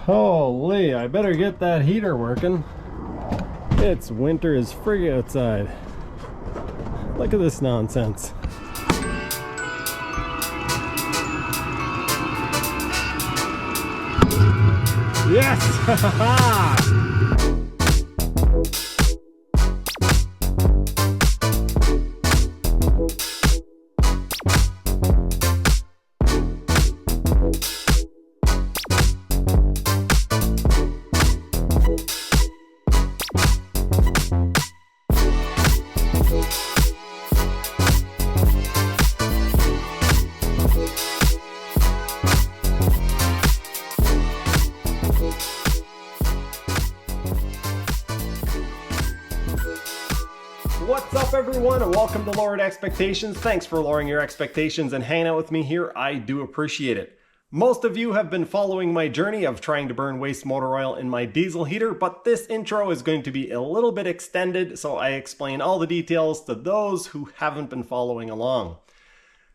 Holy, I better get that heater working. It's winter as frig outside. Look at this nonsense. Yes! What's up everyone, and welcome to Lowered Expectations. Thanks for lowering your expectations and hanging out with me here. I do appreciate it. Most of you have been following my journey of trying to burn waste motor oil in my diesel heater, but this intro is going to be a little bit extended, so I explain all the details to those who haven't been following along.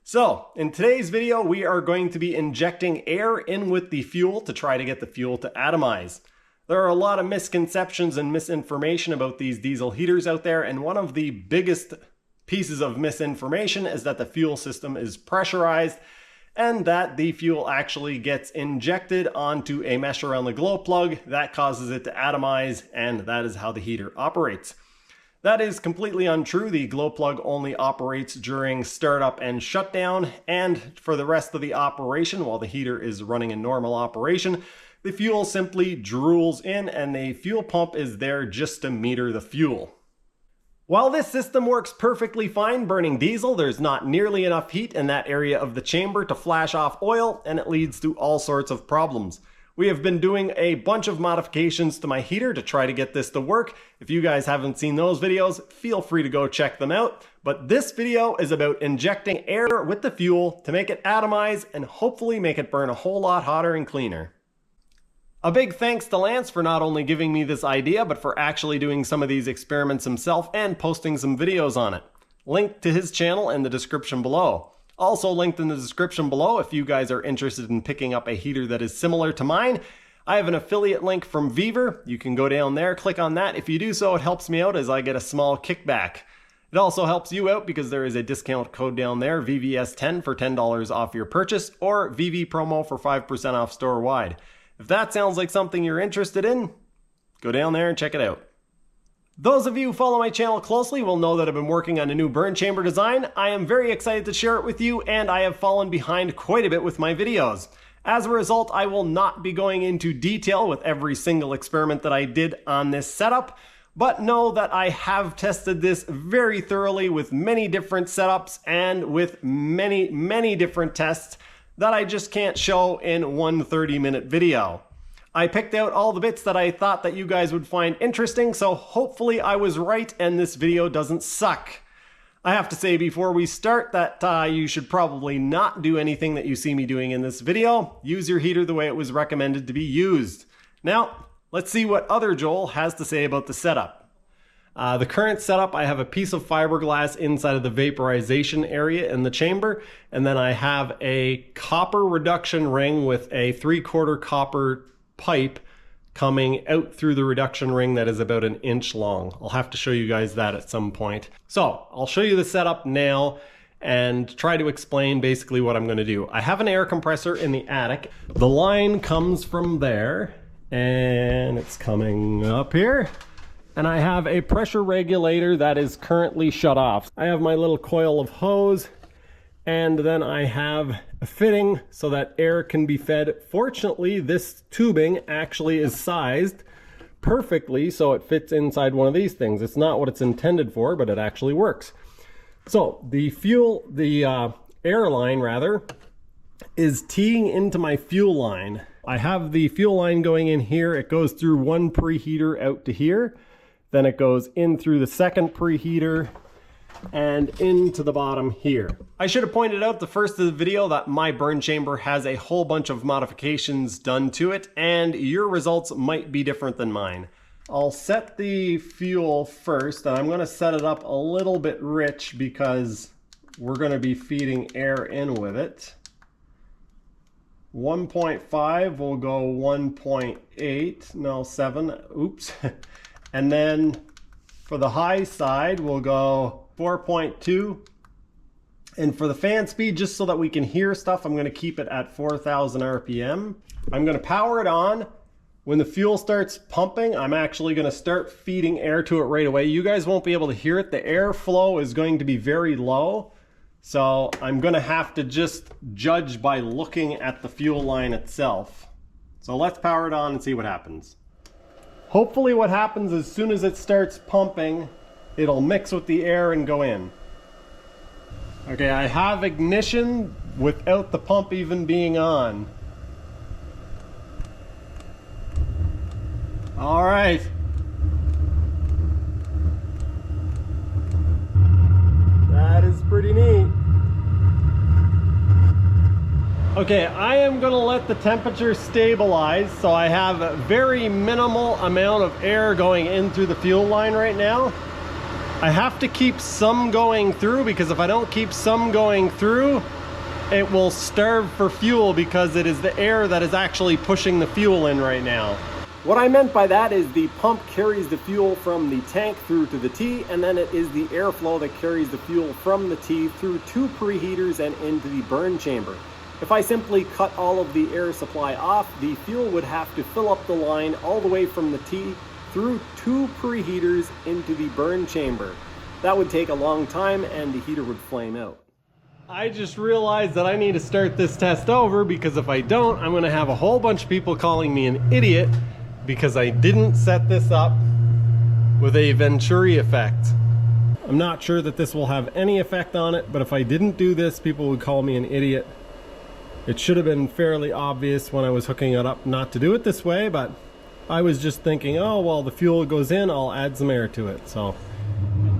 So, in today's video, we are going to be injecting air in with the fuel to try to get the fuel to atomize. There are a lot of misconceptions and misinformation about these diesel heaters out there, and one of the biggest pieces of misinformation is that the fuel system is pressurized and that the fuel actually gets injected onto a mesh around the glow plug that causes it to atomize, and that is how the heater operates. That is completely untrue. The glow plug only operates during startup and shutdown, and for the rest of the operation, while the heater is running in normal operation, the fuel simply drools in and the fuel pump is there just to meter the fuel. While this system works perfectly fine burning diesel, there's not nearly enough heat in that area of the chamber to flash off oil, and it leads to all sorts of problems. We have been doing a bunch of modifications to my heater to try to get this to work. If you guys haven't seen those videos, feel free to go check them out. But this video is about injecting air with the fuel to make it atomize and hopefully make it burn a whole lot hotter and cleaner. A big thanks to Lance for not only giving me this idea, but for actually doing some of these experiments himself and posting some videos on it. Link to his channel in the description below. Also linked in the description below, if you guys are interested in picking up a heater that is similar to mine, I have an affiliate link from VEVOR. You can go down there, click on that. If you do so, it helps me out as I get a small kickback. It also helps you out because there is a discount code down there, VVS10 for $10 off your purchase, or VV promo for 5% off store-wide. If that sounds like something you're interested in, go down there and check it out. Those of you who follow my channel closely will know that I've been working on a new burn chamber design. I am very excited to share it with you, and I have fallen behind quite a bit with my videos. As a result, I will not be going into detail with every single experiment that I did on this setup, but know that I have tested this very thoroughly with many different setups and with many different tests that I just can't show in one 30-minute video. I picked out all the bits that I thought that you guys would find interesting, so hopefully I was right and this video doesn't suck. I have to say before we start that you should probably not do anything that you see me doing in this video. Use your heater the way it was recommended to be used. Now, let's see what other Joel has to say about the setup. The current setup, I have a piece of fiberglass inside of the vaporization area in the chamber, and then I have a copper reduction ring with a 3/4 copper pipe coming out through the reduction ring that is about 1 inch long. I'll have to show you guys that at some point. So I'll show you the setup now and try to explain basically what I'm going to do. I have an air compressor in the attic. The line comes from there and it's coming up here. And I have a pressure regulator that is currently shut off. I have my little coil of hose, and then I have a fitting so that air can be fed. Fortunately, this tubing actually is sized perfectly so it fits inside one of these things. It's not what it's intended for, but it actually works. So the air line rather, is teeing into my fuel line. I have the fuel line going in here. It goes through one preheater out to here. Then it goes in through the second preheater and into the bottom here. I should have pointed out the first of the video that my burn chamber has a whole bunch of modifications done to it, and your results might be different than mine. I'll set the fuel first, and I'm going to set it up a little bit rich because we're going to be feeding air in with it. 1.5, we'll go 1.8, no 7, oops. And then for the high side, we'll go 4.2. And for the fan speed, just so that we can hear stuff, I'm gonna keep it at 4,000 RPM. I'm gonna power it on. When the fuel starts pumping, I'm actually gonna start feeding air to it right away. You guys won't be able to hear it. The airflow is going to be very low. So I'm gonna have to just judge by looking at the fuel line itself. So let's power it on and see what happens. Hopefully what happens as soon as it starts pumping, it'll mix with the air and go in. Okay, I have ignition without the pump even being on. All right. That is pretty neat. Okay, I am gonna let the temperature stabilize, so I have a very minimal amount of air going in through the fuel line right now. I have to keep some going through, because if I don't keep some going through, it will starve for fuel, because it is the air that is actually pushing the fuel in right now. What I meant by that is the pump carries the fuel from the tank through to the T, and then it is the airflow that carries the fuel from the T through 2 preheaters and into the burn chamber. If I simply cut all of the air supply off, the fuel would have to fill up the line all the way from the T through 2 preheaters into the burn chamber. That would take a long time and the heater would flame out. I just realized that I need to start this test over, because if I don't, I'm gonna have a whole bunch of people calling me an idiot because I didn't set this up with a Venturi effect. I'm not sure that this will have any effect on it, but if I didn't do this, people would call me an idiot. It should have been fairly obvious when I was hooking it up not to do it this way, but I was just thinking, oh, well, the fuel goes in, I'll add some air to it. So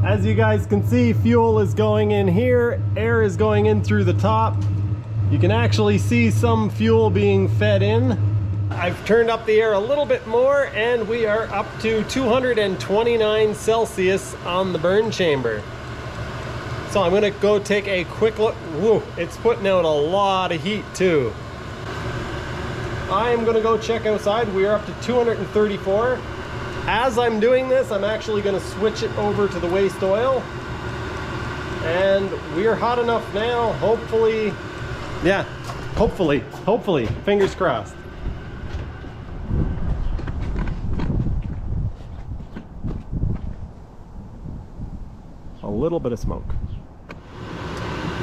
as you guys can see, fuel is going in here, air is going in through the top. You can actually see some fuel being fed in. I've turned up the air a little bit more, and we are up to 229 Celsius on the burn chamber. So I'm gonna go take a quick look. Whoa, it's putting out a lot of heat too. I am gonna go check outside. We are up to 234. As I'm doing this, I'm actually gonna switch it over to the waste oil. And we are hot enough now, hopefully. Yeah, hopefully, fingers crossed. A little bit of smoke.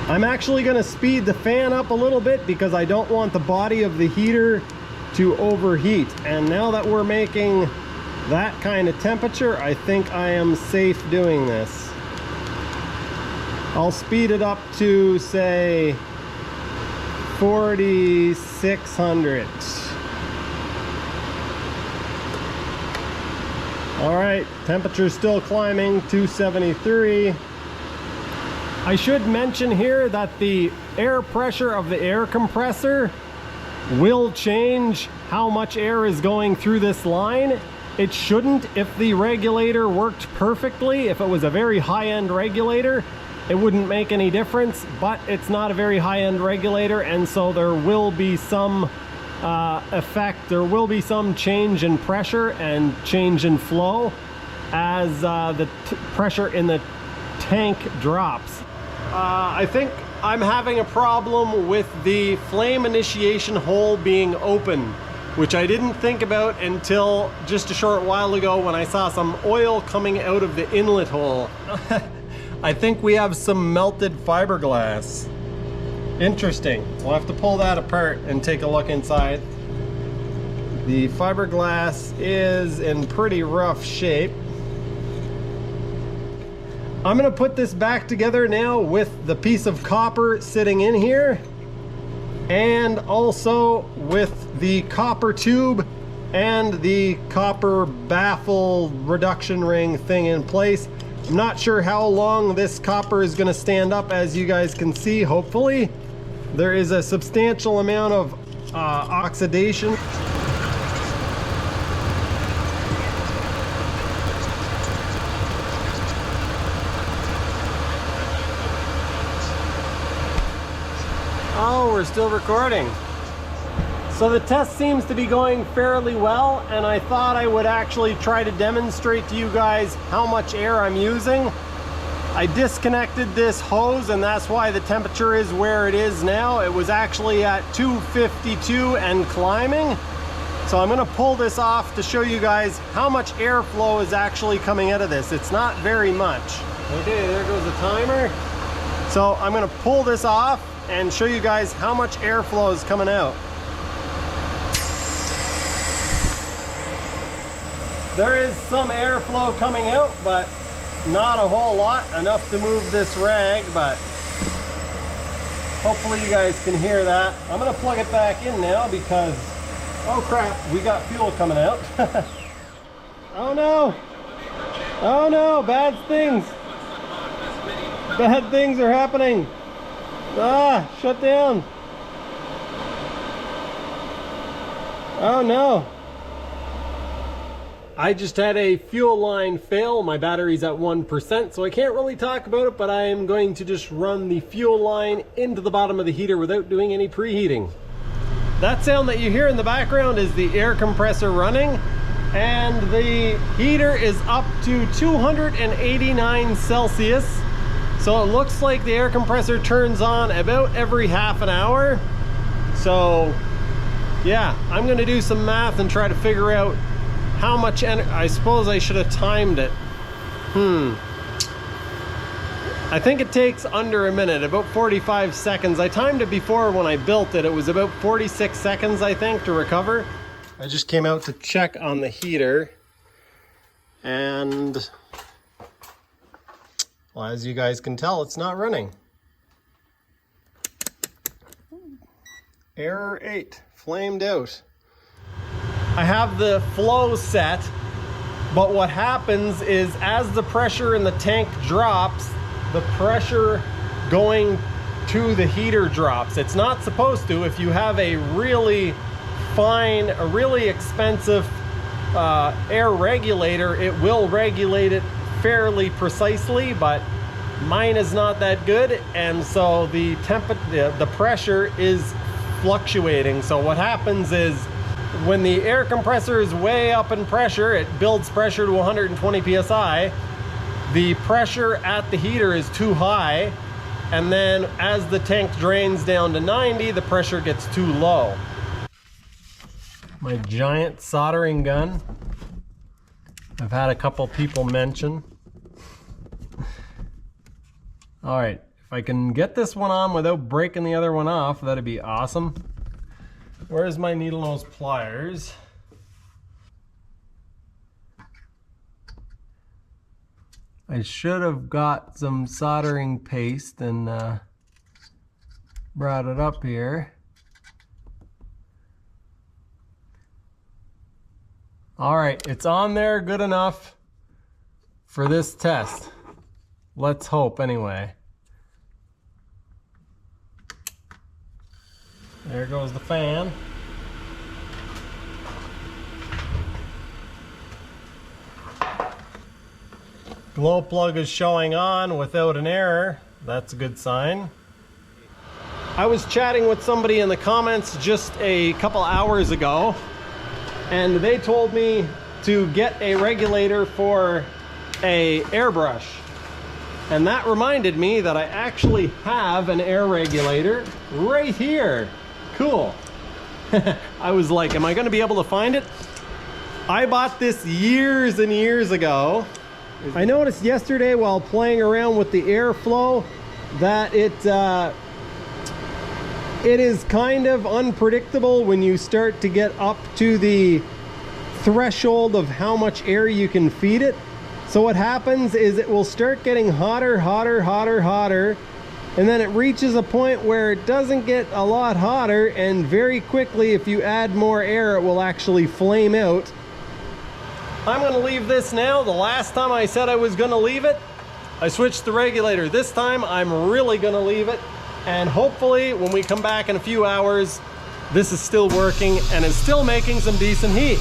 I'm actually going to speed the fan up a little bit, because I don't want the body of the heater to overheat. And now that we're making that kind of temperature, I think I am safe doing this. I'll speed it up to, say, 4,600. All right, temperature's still climbing, 273. I should mention here that the air pressure of the air compressor will change how much air is going through this line. It shouldn't if the regulator worked perfectly. If it was a very high-end regulator, it wouldn't make any difference, but it's not a very high-end regulator, and so there will be some effect. There will be some change in pressure and change in flow as the pressure in the tank drops. I think I'm having a problem with the flame initiation hole being open, which I didn't think about until just a short while ago when I saw some oil coming out of the inlet hole. I think we have some melted fiberglass. Interesting. We'll have to pull that apart and take a look inside. The fiberglass is in pretty rough shape. I'm gonna put this back together now with the piece of copper sitting in here, and also with the copper tube and the copper baffle reduction ring thing in place. I'm not sure how long this copper is gonna stand up. As you guys can see, hopefully, there is a substantial amount of oxidation. Oh, we're still recording. So the test seems to be going fairly well, and I thought I would actually try to demonstrate to you guys how much air I'm using. I disconnected this hose, and that's why the temperature is where it is now. It was actually at 252 and climbing. So I'm gonna pull this off to show you guys how much airflow is actually coming out of this. It's not very much. Okay, there goes the timer. So I'm gonna pull this off and show you guys how much airflow is coming out. There is some airflow coming out, but not a whole lot, enough to move this rag, but hopefully you guys can hear that. I'm gonna plug it back in now because, oh crap, we got fuel coming out. Oh no, oh no, bad things. Bad things are happening. Ah, shut down. Oh no. I just had a fuel line fail. My battery's at 1%, so I can't really talk about it, but I am going to just run the fuel line into the bottom of the heater without doing any preheating. That sound that you hear in the background is the air compressor running, and the heater is up to 289 Celsius. So it looks like the air compressor turns on about every half an hour. So yeah, I'm gonna do some math and try to figure out how much energy. I suppose I should have timed it. I think it takes under a minute, about 45 seconds. I timed it before when I built it. It was about 46 seconds, I think, to recover. I just came out to check on the heater, and well, as you guys can tell, it's not running. Error 8, flamed out. I have the flow set, but what happens is as the pressure in the tank drops, the pressure going to the heater drops. It's not supposed to. If you have a really fine, a really expensive air regulator, it will regulate it fairly precisely, but mine is not that good, and so the pressure is fluctuating. So what happens is when the air compressor is way up in pressure, it builds pressure to 120 psi. The pressure at the heater is too high, and then as the tank drains down to 90, the pressure gets too low. My giant soldering gun. I've had a couple people mention. All right, if I can get this one on without breaking the other one off, that'd be awesome. Where's my needle nose pliers? I should have got some soldering paste and brought it up here. All right, it's on there good enough for this test. Let's hope anyway. There goes the fan. Glow plug is showing on without an error. That's a good sign. I was chatting with somebody in the comments just a couple hours ago, and they told me to get a regulator for a airbrush. And that reminded me that I actually have an air regulator right here. Cool. I was like, am I gonna be able to find it? I bought this years and years ago. I noticed yesterday while playing around with the airflow that it is kind of unpredictable when you start to get up to the threshold of how much air you can feed it. So what happens is it will start getting hotter, hotter, hotter, hotter, and then it reaches a point where it doesn't get a lot hotter, and very quickly, if you add more air, it will actually flame out. I'm gonna leave this now. The last time I said I was gonna leave it, I switched the regulator. This time I'm really gonna leave it, and hopefully when we come back in a few hours, this is still working and is still making some decent heat.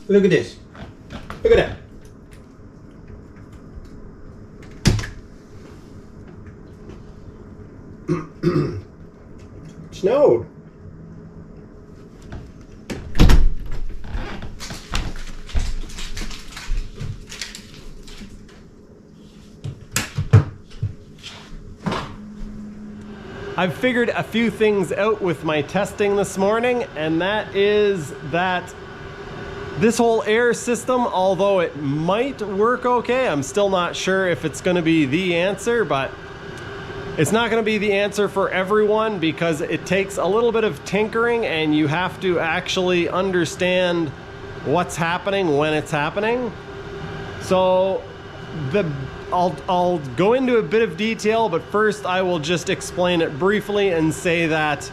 Look at this. Look at that. Snowed. I've figured a few things out with my testing this morning, and that is that this whole air system, although it might work okay, I'm still not sure if it's going to be the answer, but it's not going to be the answer for everyone because it takes a little bit of tinkering and you have to actually understand what's happening when it's happening. So I'll go into a bit of detail, but first I will just explain it briefly and say that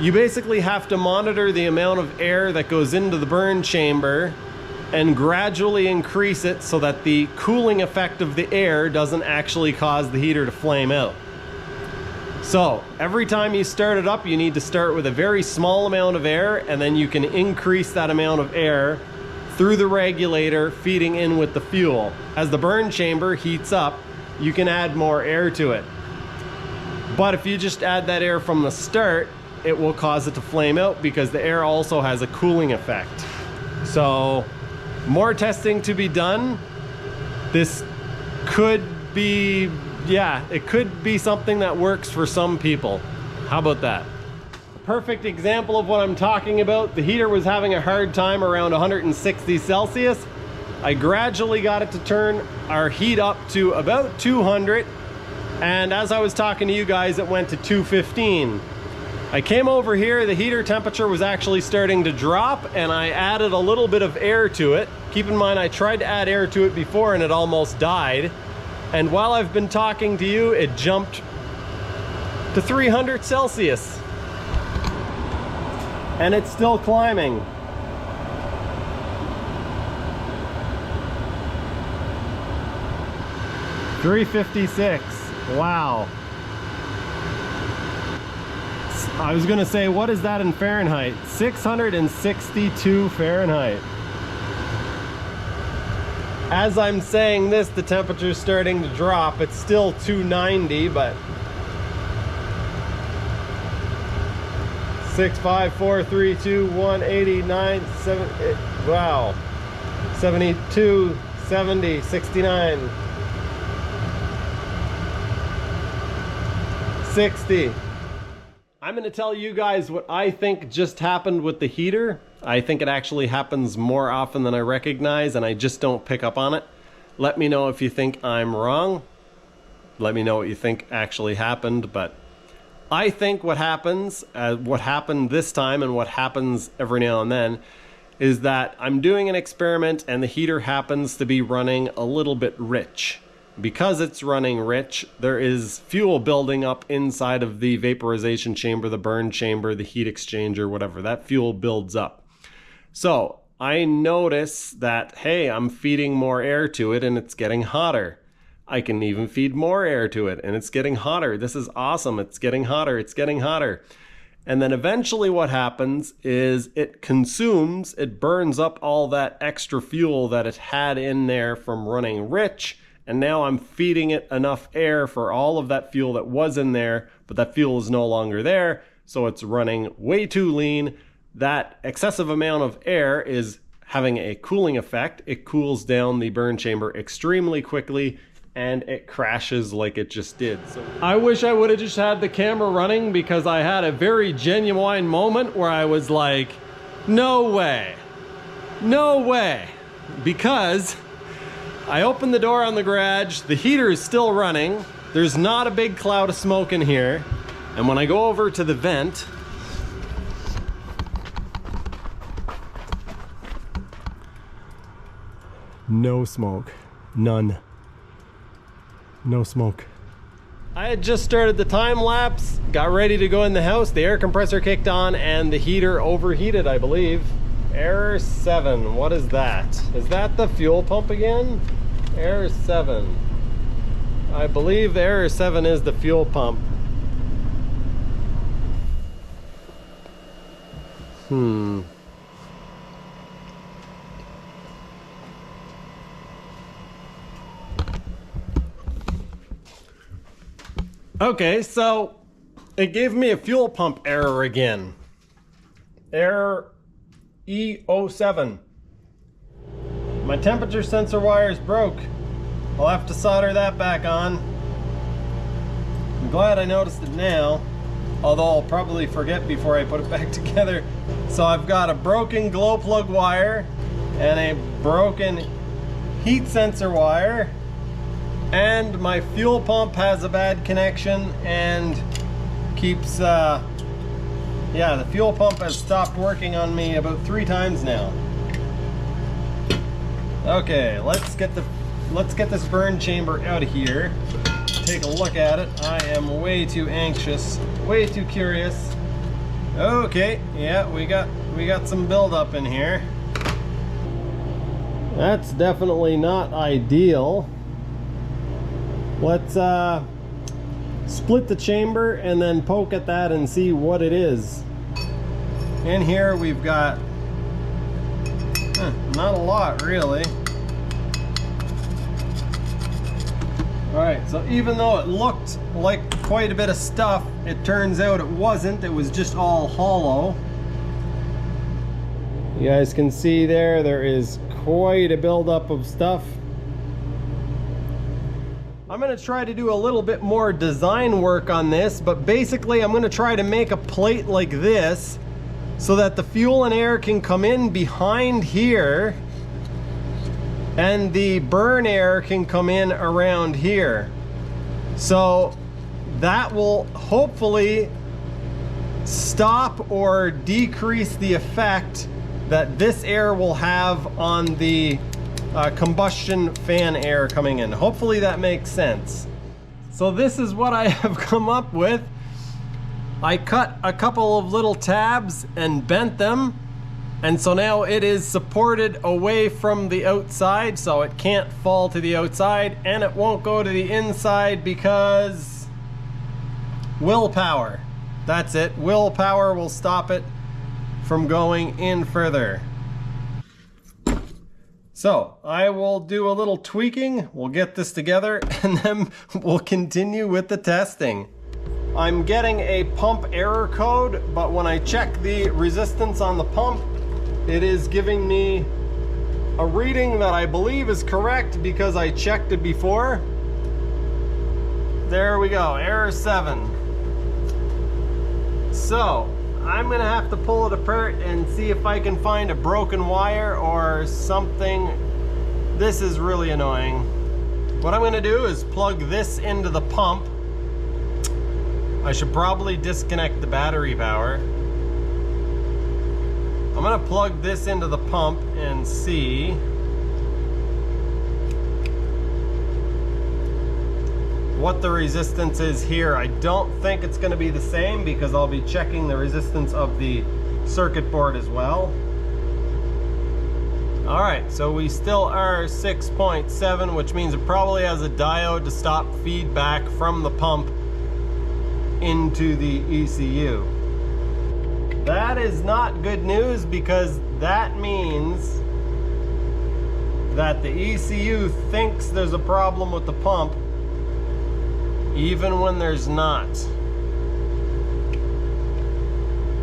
you basically have to monitor the amount of air that goes into the burn chamber and gradually increase it so that the cooling effect of the air doesn't actually cause the heater to flame out. So every time you start it up, you need to start with a very small amount of air, and then you can increase that amount of air through the regulator feeding in with the fuel. As the burn chamber heats up, you can add more air to it. But if you just add that air from the start, it will cause it to flame out because the air also has a cooling effect. So more testing to be done. This could be, yeah, it could be something that works for some people. How about that? Perfect example of what I'm talking about. The heater was having a hard time around 160 Celsius. I gradually got it to turn our heat up to about 200, and as I was talking to you guys, it went to 215. I came over here, the heater temperature was actually starting to drop, and I added a little bit of air to it. Keep in mind, I tried to add air to it before and it almost died. And while I've been talking to you, it jumped to 300 Celsius. And it's still climbing. $356. Wow. I was gonna say, what is that in Fahrenheit? 662 Fahrenheit. As I'm saying this, the temperature's starting to drop. It's still 290, but 6, 5, 4, 3, 2, 1, 89, 7, 8, wow. 72, 70, 69, 60. I'm going to tell you guys what I think just happened with the heater. I think it actually happens more often than I recognize, and I just don't pick up on it. Let me know if you think I'm wrong. Let me know what you think actually happened, but I think what happens, what happened this time and what happens every now and then, is that I'm doing an experiment and the heater happens to be running a little bit rich. Because it's running rich, there is fuel building up inside of the vaporization chamber, the burn chamber, the heat exchanger, whatever. That fuel builds up. So I notice that, hey, I'm feeding more air to it and it's getting hotter. I can even feed more air to it and it's getting hotter. This is awesome. It's getting hotter. It's getting hotter. And then eventually what happens is it consumes, it burns up all that extra fuel that it had in there from running rich. And now I'm feeding it enough air for all of that fuel that was in there, but that fuel is no longer there. So it's running way too lean. That excessive amount of air is having a cooling effect. It cools down the burn chamber extremely quickly and it crashes like it just did. So I wish I would have just had the camera running because I had a very genuine moment where I was like, no way, no way. Because I opened the door on the garage, the heater is still running, there's not a big cloud of smoke in here, and when I go over to the vent, no smoke, none, no smoke. I had just started the time lapse, got ready to go in the house, the air compressor kicked on, and the heater overheated, I believe. Error 7, what is that? Is that the fuel pump again? Error 7. I believe the error 7 is the fuel pump. Okay, so It gave me a fuel pump error again. Error E07. My temperature sensor wire is broke. I'll have to solder that back on. I'm glad I noticed it now, although I'll probably forget before I put it back together. So I've got a broken glow plug wire and a broken heat sensor wire, and my fuel pump has a bad connection and keeps the fuel pump has stopped working on me about 3 times now. Okay, let's get this burn chamber out of here. Take a look at it. I am way too anxious, way too curious. Okay, yeah, we got some buildup in here. That's definitely not ideal. Let's split the chamber and then poke at that and see what it is. In here we've got not a lot really. Alright, so even though it looked like quite a bit of stuff, it turns out it wasn't. It was just all hollow. You guys can see there is quite a buildup of stuff. I'm going to try to do a little bit more design work on this, but basically I'm going to try to make a plate like this so that the fuel and air can come in behind here and the burn air can come in around here. So that will hopefully stop or decrease the effect that this air will have on the combustion fan air coming in. Hopefully that makes sense. So this is what I have come up with. I cut a couple of little tabs and bent them, and so now it is supported away from the outside, so it can't fall to the outside, and it won't go to the inside because willpower. That's it. Willpower will stop it from going in further. So I will do a little tweaking, we'll get this together, and then we'll continue with the testing. I'm getting a pump error code, but when I check the resistance on the pump, it is giving me a reading that I believe is correct because I checked it before. There we go, error 7. So I'm gonna have to pull it apart and see if I can find a broken wire or something. This is really annoying. What I'm gonna do is plug this into the pump. I should probably disconnect the battery power. I'm gonna plug this into the pump and see what the resistance is here. I don't think it's going to be the same because I'll be checking the resistance of the circuit board as well. Alright, so we still are 6.7, which means it probably has a diode to stop feedback from the pump into the ECU. That is not good news because that means that the ECU thinks there's a problem with the pump even when there's not.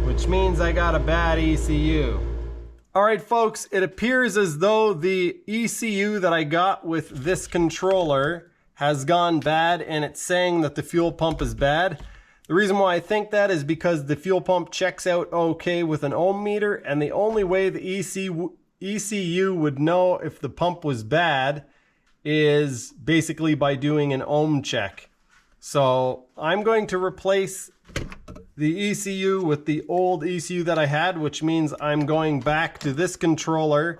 Which means I got a bad ECU. Alright folks, it appears as though the ECU that I got with this controller has gone bad, and it's saying that the fuel pump is bad. The reason why I think that is because the fuel pump checks out okay with an ohm meter, and the only way the ECU would know if the pump was bad is basically by doing an ohm check. So I'm going to replace the ECU with the old ECU that I had, which means I'm going back to this controller.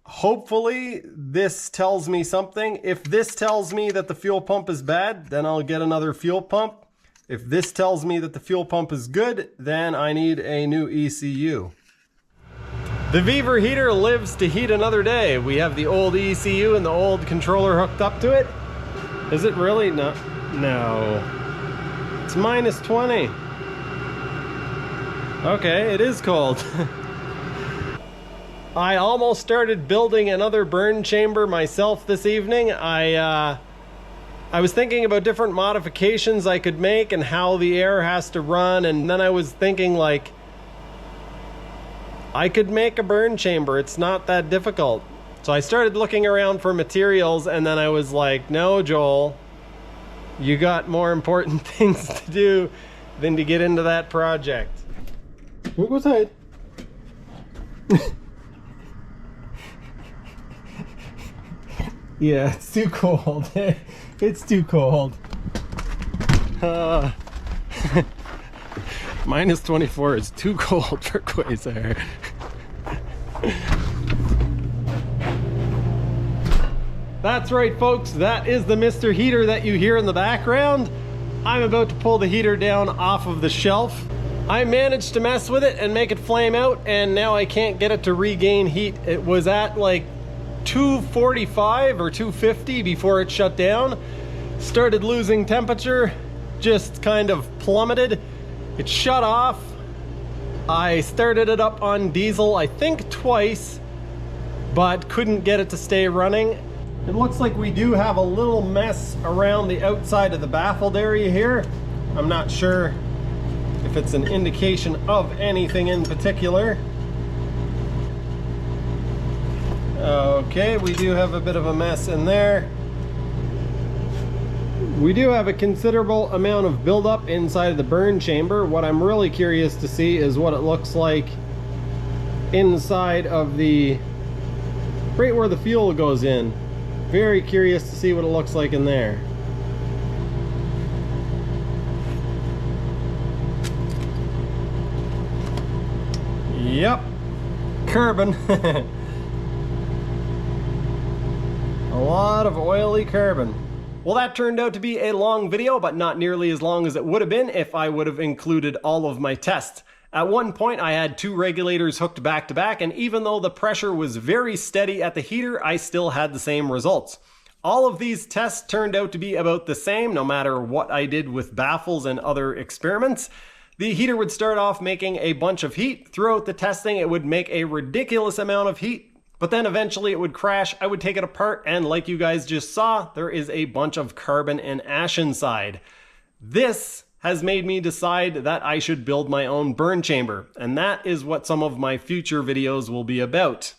Hopefully this tells me something. If this tells me that the fuel pump is bad, then I'll get another fuel pump. If this tells me that the fuel pump is good, then I need a new ECU. The VEVOR heater lives to heat another day. We have the old ECU and the old controller hooked up to it. Is it really? No. It's minus 20. Okay, it is cold. I almost started building another burn chamber myself this evening. I I was thinking about different modifications I could make and how the air has to run, and then I was thinking like, I could make a burn chamber. It's not that difficult. So I started looking around for materials, and then I was like, no, Joel, you got more important things to do than to get into that project. Look outside. Yeah, it's too cold. It's too cold. Minus 24 is too cold for Quasar. That's right, folks. That is the Mr. Heater that you hear in the background. I'm about to pull the heater down off of the shelf. I managed to mess with it and make it flame out, and now I can't get it to regain heat. It was at like 245 or 250 before it shut down. Started losing temperature, just kind of plummeted. It shut off. I started it up on diesel, I think twice, but couldn't get it to stay running. It looks like we do have a little mess around the outside of the baffled area here. I'm not sure if it's an indication of anything in particular. Okay, we do have a bit of a mess in there. We do have a considerable amount of buildup inside of the burn chamber. What I'm really curious to see is what it looks like inside of the, right where the fuel goes in. Very curious to see what it looks like in there. Yep, carbon. A lot of oily carbon. Well, that turned out to be a long video, but not nearly as long as it would have been if I would have included all of my tests. At one point, I had 2 regulators hooked back to back, and even though the pressure was very steady at the heater, I still had the same results. All of these tests turned out to be about the same, no matter what I did with baffles and other experiments. The heater would start off making a bunch of heat. Throughout the testing, it would make a ridiculous amount of heat. But then eventually it would crash. I would take it apart, and like you guys just saw, there is a bunch of carbon and ash inside. This has made me decide that I should build my own burn chamber, and that is what some of my future videos will be about.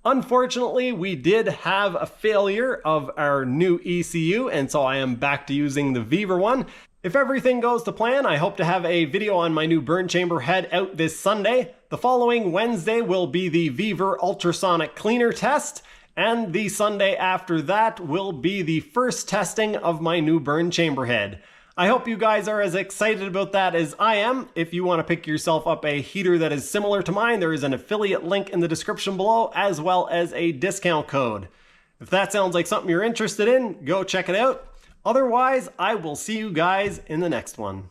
Unfortunately, we did have a failure of our new ECU, and so I am back to using the VEVOR one. If everything goes to plan, I hope to have a video on my new burn chamber head out this Sunday. The following Wednesday will be the VEVOR ultrasonic cleaner test, and the Sunday after that will be the first testing of my new burn chamber head. I hope you guys are as excited about that as I am. If you want to pick yourself up a heater that is similar to mine, there is an affiliate link in the description below, as well as a discount code. If that sounds like something you're interested in, go check it out. Otherwise, I will see you guys in the next one.